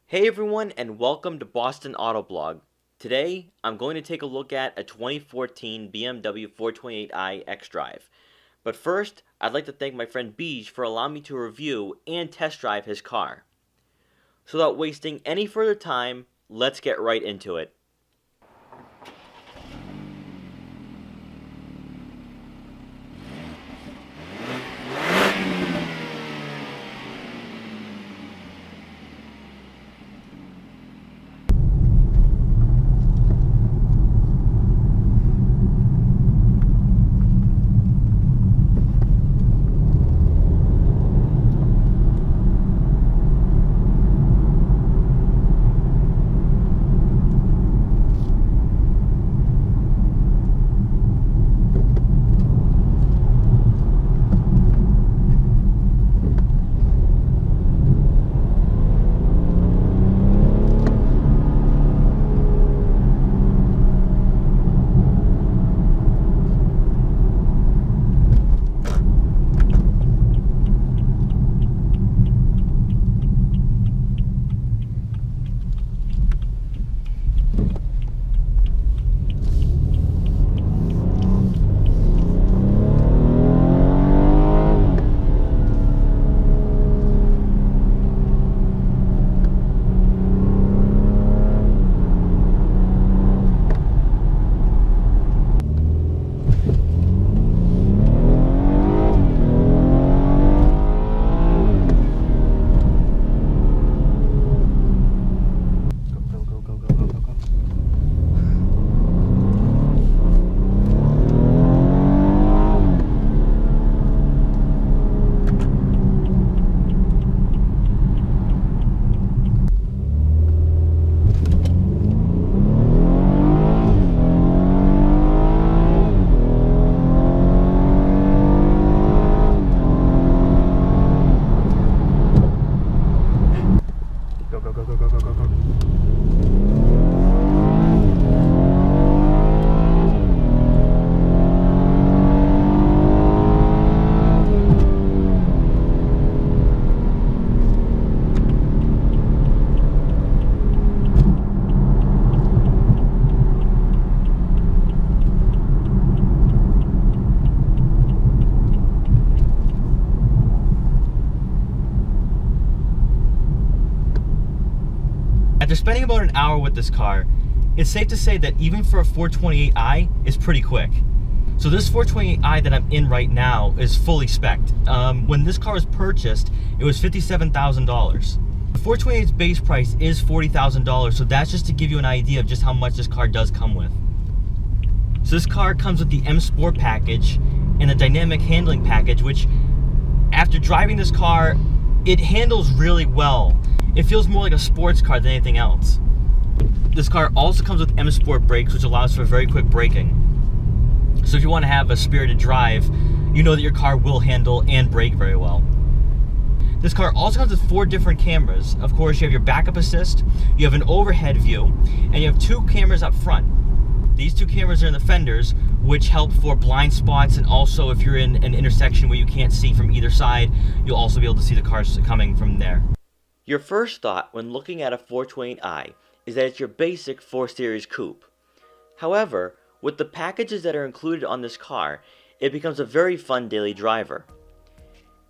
Hey everyone, and welcome to Boston Autoblog. Today, I'm going to take a look at a 2014 BMW 428i xDrive. But first, I'd like to thank my friend Beej for allowing me to review and test drive his car. So without wasting any further time, let's get right into it. After spending about an hour with this car, it's safe to say that even for a 428i, it's pretty quick. So this 428i that I'm in right now is fully spec'd. When this car was purchased, it was $57,000. The 428's base price is $40,000, so that's just to give you an idea of just how much this car does come with. So this car comes with the M Sport package and the dynamic handling package, which after driving this car, it handles really well. It feels more like a sports car than anything else. This car also comes with M Sport brakes, which allows for very quick braking. So if you want to have a spirited drive, you know that your car will handle and brake very well. This car also comes with 4 different cameras. Of course, you have your backup assist, you have an overhead view, and you have 2 cameras up front. These 2 cameras are in the fenders, which help for blind spots, and also if you're in an intersection where you can't see from either side, you'll also be able to see the cars coming from there. Your first thought when looking at a 428i is that it's your basic 4 Series coupe. However, with the packages that are included on this car, it becomes a very fun daily driver.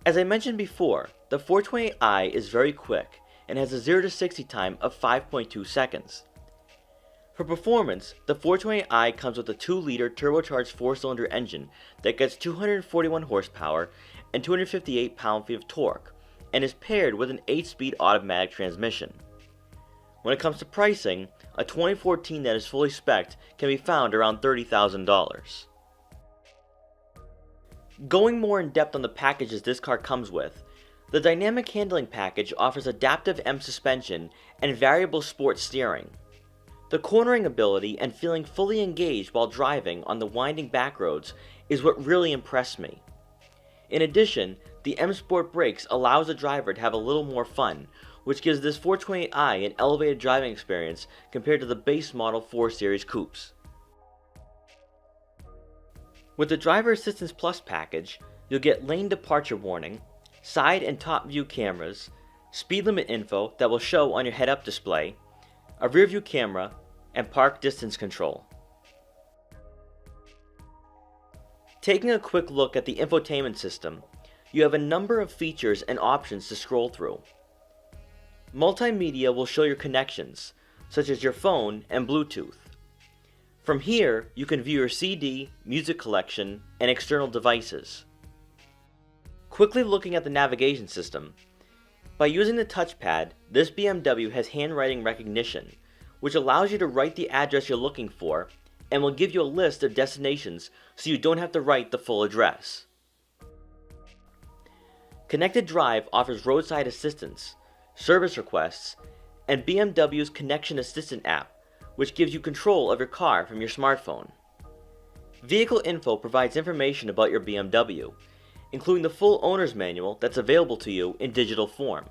As I mentioned before, the 428i is very quick and has a 0 to 60 time of 5.2 seconds. For performance, the 428i comes with a 2-liter turbocharged 4-cylinder engine that gets 241 horsepower and 258 pound-feet of torque, and is paired with an 8-speed automatic transmission. When it comes to pricing, a 2014 that is fully spec'd can be found around $30,000. Going more in depth on the packages this car comes with, the dynamic handling package offers adaptive M suspension and variable sport steering. The cornering ability and feeling fully engaged while driving on the winding back roads is what really impressed me. In addition, the M Sport brakes allows the driver to have a little more fun, which gives this 428i an elevated driving experience compared to the base model 4 Series coupes. With the Driver Assistance Plus package, you'll get lane departure warning, side and top view cameras, speed limit info that will show on your head-up display, a rear view camera, and park distance control. Taking a quick look at the infotainment system, you have a number of features and options to scroll through. Multimedia will show your connections, such as your phone and Bluetooth. From here, you can view your CD, music collection, and external devices. Quickly looking at the navigation system, by using the touchpad, this BMW has handwriting recognition, which allows you to write the address you're looking for and will give you a list of destinations so you don't have to write the full address. Connected Drive offers roadside assistance, service requests, and BMW's Connection Assistant app, which gives you control of your car from your smartphone. Vehicle Info provides information about your BMW, including the full owner's manual that's available to you in digital form.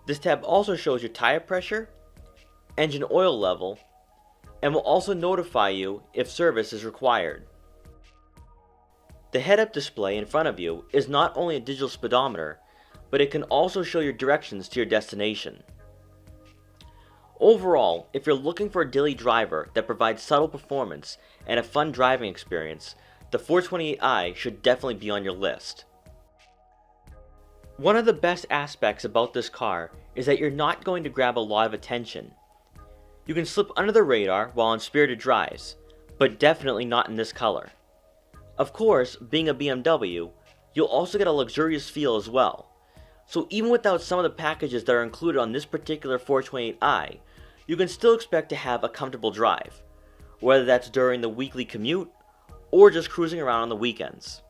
This tab also shows your tire pressure, engine oil level, and will also notify you if service is required. The head-up display in front of you is not only a digital speedometer, but it can also show your directions to your destination. Overall, if you're looking for a daily driver that provides subtle performance and a fun driving experience, the 428i should definitely be on your list. One of the best aspects about this car is that you're not going to grab a lot of attention. You can slip under the radar while on spirited drives, but definitely not in this color. Of course, being a BMW, you'll also get a luxurious feel as well. So even without some of the packages that are included on this particular 428i, you can still expect to have a comfortable drive, whether that's during the weekly commute or just cruising around on the weekends.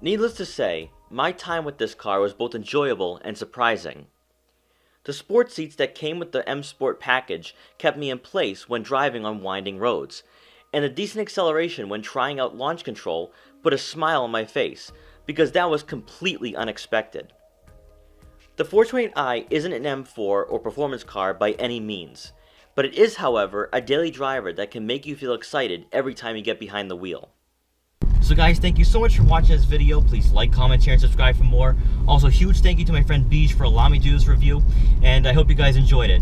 Needless to say, my time with this car was both enjoyable and surprising. The sport seats that came with the M Sport package kept me in place when driving on winding roads, and a decent acceleration when trying out launch control put a smile on my face, because that was completely unexpected. The 428i isn't an M4 or performance car by any means, but it is, however, a daily driver that can make you feel excited every time you get behind the wheel. So guys, thank you so much for watching this video. Please like, comment, share, and subscribe for more. Also, huge thank you to my friend Beej for allowing me to do this review, and I hope you guys enjoyed it.